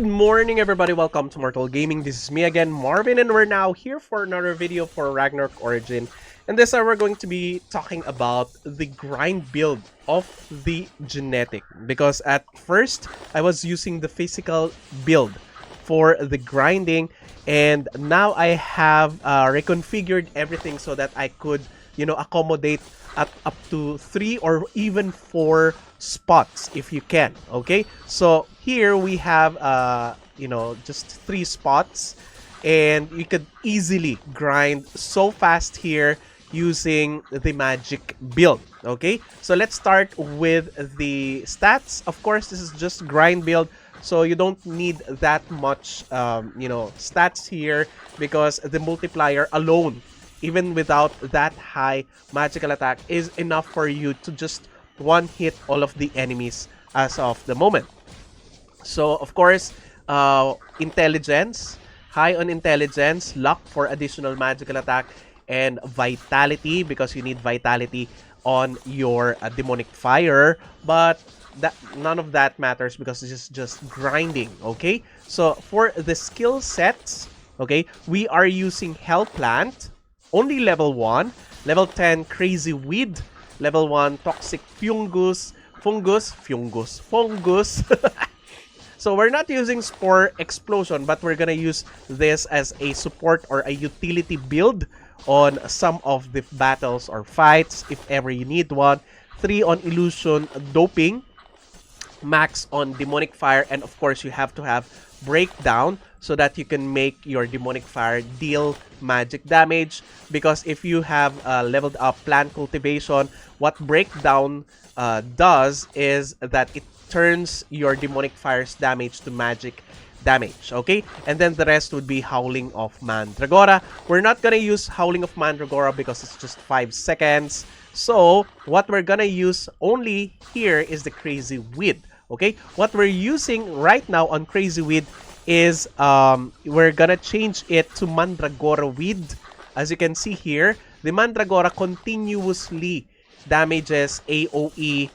morning, everybody. Welcome to Mortal Gaming. This is me again, Marvin, and we're now here for another video for Ragnarok Origin. And this time, we're going to be talking about the grind build of the genetic. Because at first, I was using the physical build for the grinding, and now I have reconfigured everything so that I could, accommodate at up to 3 or even 4 spots if you can. Okay, so here we have just 3 spots, and you could easily grind so fast here using the magic build. Okay, so let's start with the stats. Of course, this is just grind build, so you don't need that much stats here, because the multiplier alone, even without that high magical attack, is enough for you to just one hit all of the enemies as of the moment. So of course, intelligence, high on intelligence, luck for additional magical attack, and vitality, because you need vitality on your demonic fire. But that none of that matters because this is just grinding. Okay, so for the skill sets, okay, we are using Hell Plant, only level 1, level 10 Crazy Weed, level 1 Toxic Fungus. So we're not using Spore Explosion, but we're gonna use this as a support or a utility build on some of the battles or fights if ever you need one. 3 on Illusion Doping, max on Demonic Fire, and of course you have to have Breakdown so that you can make your Demonic Fire deal magic damage. Because if you have leveled up Plant Cultivation, what Breakdown does is that it turns your Demonic Fire's damage to magic damage. Okay, and then the rest would be Howling of Mandragora. We're not gonna use Howling of Mandragora because it's just 5 seconds. So what we're gonna use only here is the Crazy Weed. Okay, what we're using right now on Crazy Weed is we're gonna change it to Mandragora Weed. As you can see here, the Mandragora continuously damages AoE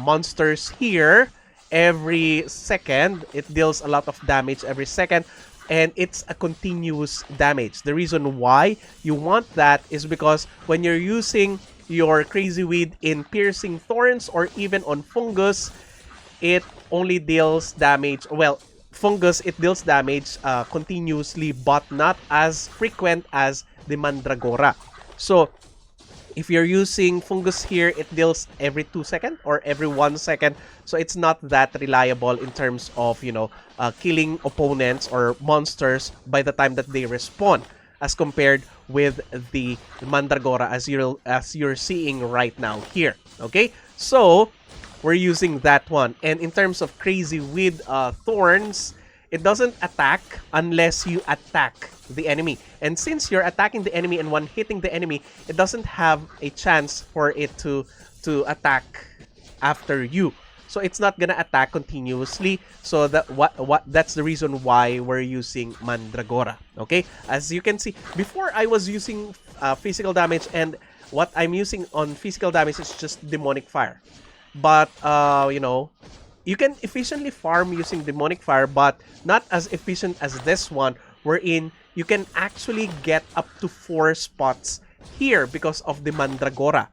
monsters here every second. It deals a lot of damage every second, and it's a continuous damage. The reason why you want that is because when you're using your Crazy Weed in Piercing Thorns or even on Fungus, it only deals damage. Well, Fungus, it deals damage continuously, but not as frequent as the Mandragora. So if you're using Fungus here, it deals every 2 seconds or every 1 second. So it's not that reliable in terms of, killing opponents or monsters by the time that they respawn, as compared with the Mandragora as you're seeing right now here. Okay, so we're using that one. And in terms of Crazy Weed Thorns, it doesn't attack unless you attack the enemy. And since you're attacking the enemy and one hitting the enemy, it doesn't have a chance for it to attack after you. So it's not gonna attack continuously. So that's the reason why we're using Mandragora. Okay, as you can see, before I was using physical damage, and what I'm using on physical damage is just Demonic Fire. But you can efficiently farm using Demonic Fire, but not as efficient as this one, wherein you can actually get up to 4 spots here because of the Mandragora.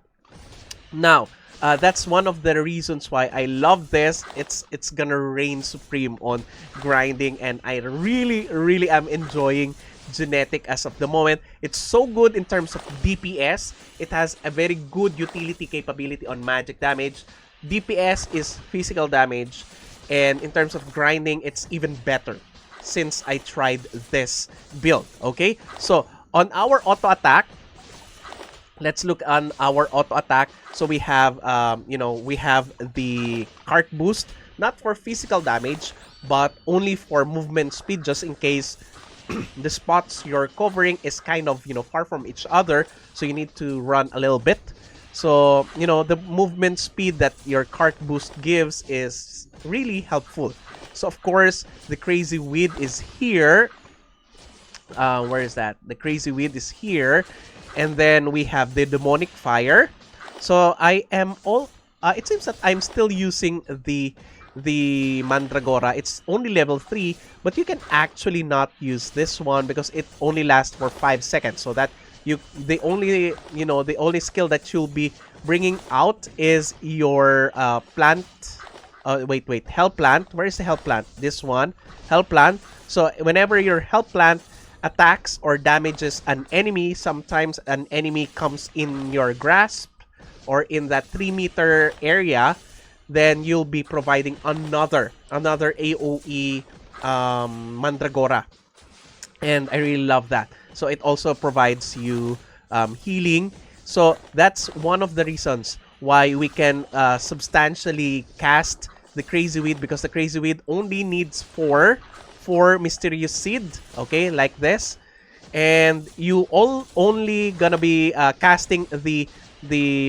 Now, that's one of the reasons why I love this. It's gonna reign supreme on grinding, and I really am enjoying genetic as of the moment. It's so good in terms of DPS. It has a very good utility capability on magic damage. DPS is physical damage, and in terms of grinding, it's even better since I tried this build. Okay, so on our auto attack, let's look on our auto attack. So we have we have the cart boost, not for physical damage but only for movement speed, just in case the spots you're covering is kind of far from each other, so you need to run a little bit. So the movement speed that your cart boost gives is really helpful. So of course the Crazy Weed is here. Where is that? The Crazy Weed is here. And then we have the Demonic Fire. So I am all it seems that I'm still using the the Mandragora. It's only level 3, but you can actually not use this one because it only lasts for 5 seconds. So that the only skill that you'll be bringing out is your plant. Wait, hell plant. Where is the hell plant? This one, hell plant. So whenever your hell plant attacks or damages an enemy, sometimes an enemy comes in your grasp or in that 3-meter area, then you'll be providing another AoE Mandragora. And I really love that. So it also provides you healing. So that's one of the reasons why we can substantially cast the Crazy Weed, because the Crazy Weed only needs 4 Mysterious Seed, okay, like this. And you all only gonna be casting the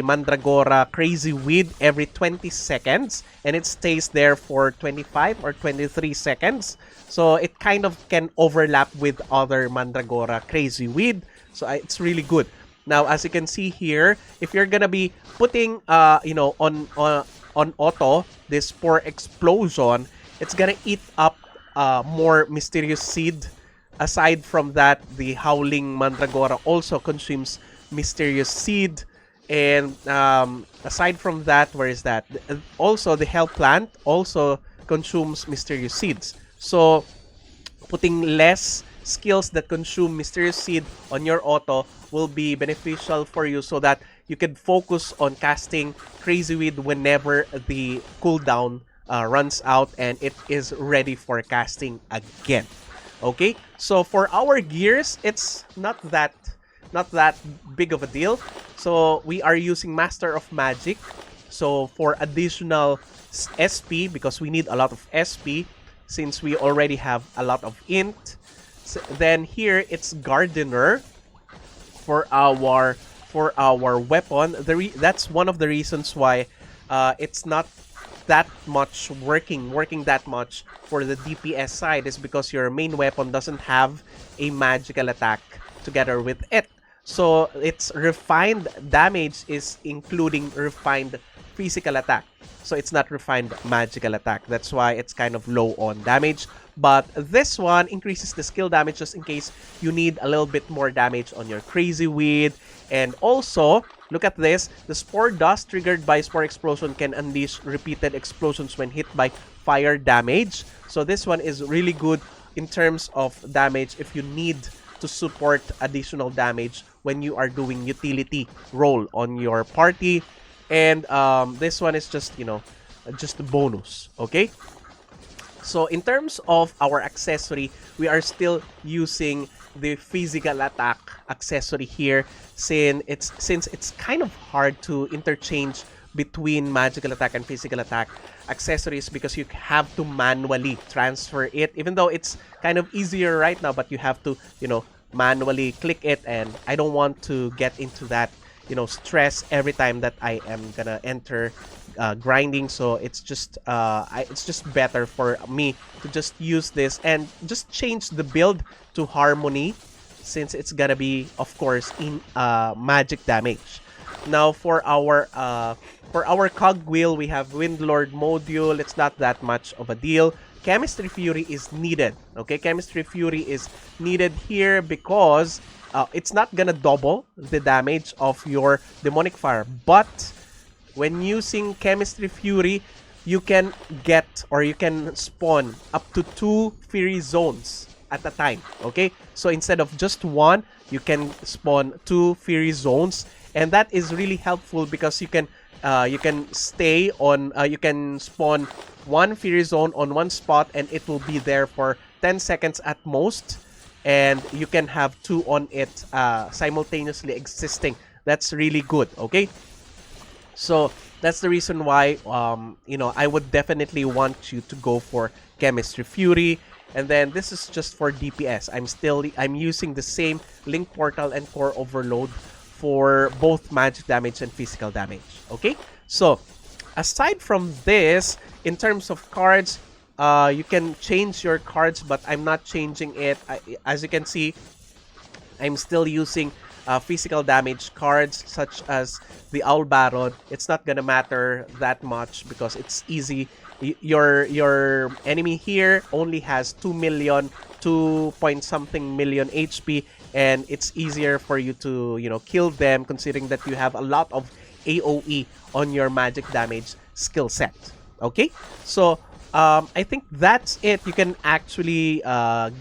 Mandragora Crazy Weed every 20 seconds, and it stays there for 25 or 23 seconds. So it kind of can overlap with other Mandragora Crazy Weed. So it's really good. Now, as you can see here, if you're gonna be putting on auto this Spore Explosion, it's gonna eat up more Mysterious Seed. Aside from that, the Howling Mandragora also consumes Mysterious Seed. And aside from that, where is that? Also, the Hell Plant also consumes Mysterious Seeds. So, putting less skills that consume Mysterious Seed on your auto will be beneficial for you, so that you can focus on casting Crazy Weed whenever the cooldown runs out and it is ready for casting again. Okay, so for our gears, it's not that big of a deal. So we are using Master of Magic. So for additional SP, because we need a lot of SP since we already have a lot of int. So then here it's Gardener for our weapon. That's one of the reasons why it's not that much working that much for the DPS side, is because your main weapon doesn't have a magical attack together with it. So its refined damage is including refined physical attack. So it's not refined magical attack. That's why it's kind of low on damage. But this one increases the skill damage just in case you need a little bit more damage on your Crazy Weed. And also, look at this. The Spore Dust triggered by Spore Explosion can unleash repeated explosions when hit by fire damage. So this one is really good in terms of damage if you need to support additional damage when you are doing utility role on your party. And this one is just, just a bonus, okay? So in terms of our accessory, we are still using the physical attack accessory here, since it's kind of hard to interchange between magical attack and physical attack accessories, because you have to manually transfer it, even though it's kind of easier right now, but you have to manually click it, and I don't want to get into that stress every time that I am gonna enter grinding. So it's just better for me to just use this and just change the build to Harmony, since it's gonna be, of course, in magic damage. Now for our cogwheel, we have Windlord module. It's not that much of a deal. Chemistry Fury is needed. Okay, Chemistry Fury is needed here because it's not gonna double the damage of your Demonic Fire, but when using Chemistry Fury, you can get, or you can spawn up to 2 Fury Zones at a time. Okay, so instead of just 1, you can spawn 2 Fury Zones, and that is really helpful because you can stay on, you can spawn 1 Fury Zone on one spot and it will be there for 10 seconds at most, and you can have 2 on it simultaneously existing. That's really good. Okay, so that's the reason why I would definitely want you to go for Chemistry Fury. And then this is just for DPS. I'm using the same Link Portal and Core Overload for both magic damage and physical damage. Okay, so aside from this, in terms of cards, you can change your cards, but I'm not changing it. As you can see, I'm still using physical damage cards such as the Owl Baron, it's not gonna matter that much because it's easy. Your enemy here only has 2 million, 2 point something million HP, and it's easier for you to, you know, kill them considering that you have a lot of AoE on your magic damage skill set. Okay, so I think that's it. You can actually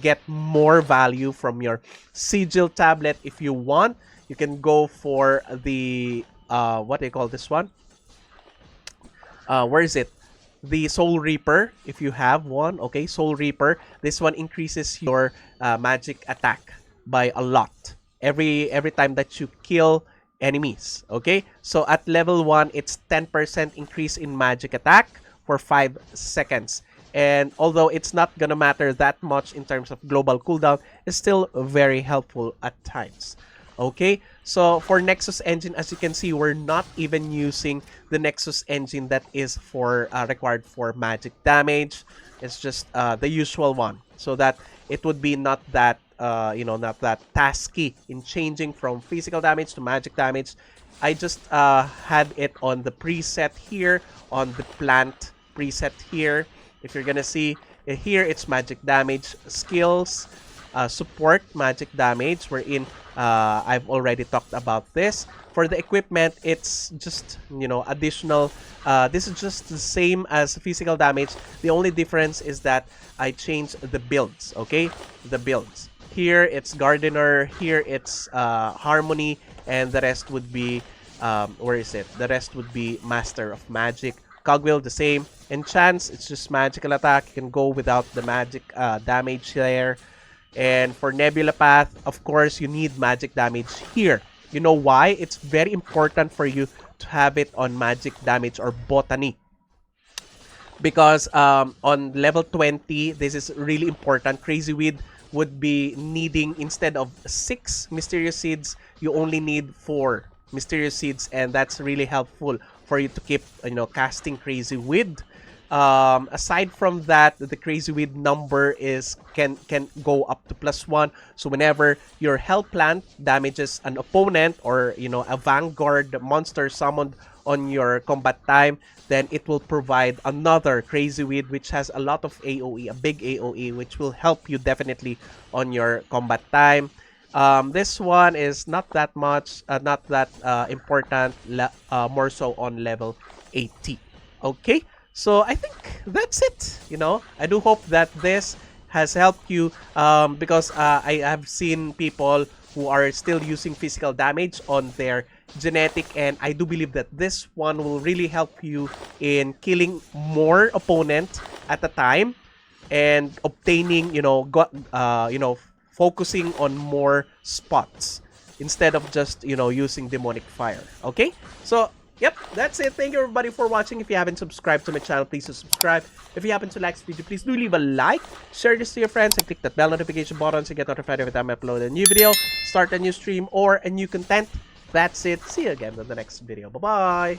get more value from your sigil tablet if you want. You can go for the what do you call this one? Where is it? The Soul Reaper, if you have one. Okay, Soul Reaper. This one increases your magic attack by a lot every time that you kill enemies. Okay, so at level 1, it's 10% increase in magic attack for 5 seconds. And although it's not gonna matter that much in terms of global cooldown, it's still very helpful at times. Okay, so for Nexus engine, as you can see, we're not even using the Nexus engine that is for required for magic damage. It's just the usual one, so that it would be not that not that tasky in changing from physical damage to magic damage. I just had it on the preset here, on the plant preset here. If you're gonna see here, it's magic damage skills, support magic damage, wherein I've already talked about this. For the equipment, it's just, you know, additional. This is just the same as physical damage. The only difference is that I changed the builds. Okay, the builds. Here it's Gardener. Here it's Harmony, and the rest would be where is it? The rest would be Master of Magic. Cogwheel the same. Enchants, it's just magical attack. You can go without the magic damage there. And for Nebula Path, of course, you need magic damage here. You know why? It's very important for you to have it on magic damage or botany. Because on level 20, this is really important. Crazy Weed would be needing, instead of 6 Mysterious Seeds, you only need 4 Mysterious Seeds, and that's really helpful for you to keep, you know, casting Crazy Weed. Aside from that, the Crazy Weed number is can go up to +1. So whenever your Hell Plant damages an opponent, or, you know, a Vanguard monster summoned on your combat time, then it will provide another Crazy Weed, which has a lot of AoE, a big AoE, which will help you definitely on your combat time. This one is not that much, not that important, more so on level 80. Okay, so I think that's it. You know, I do hope that this has helped you, because I have seen people who are still using physical damage on their genetic, and I do believe that this one will really help you in killing more opponents at a time and obtaining, focusing on more spots instead of just, using demonic fire. Okay, so yep, that's it. Thank you everybody for watching. If you haven't subscribed to my channel, please subscribe. If you happen to like this video, please do leave a like, share this to your friends, and click that bell notification button to get notified every time I upload a new video, start a new stream, or a new content. That's it. See you again in the next video. Bye bye.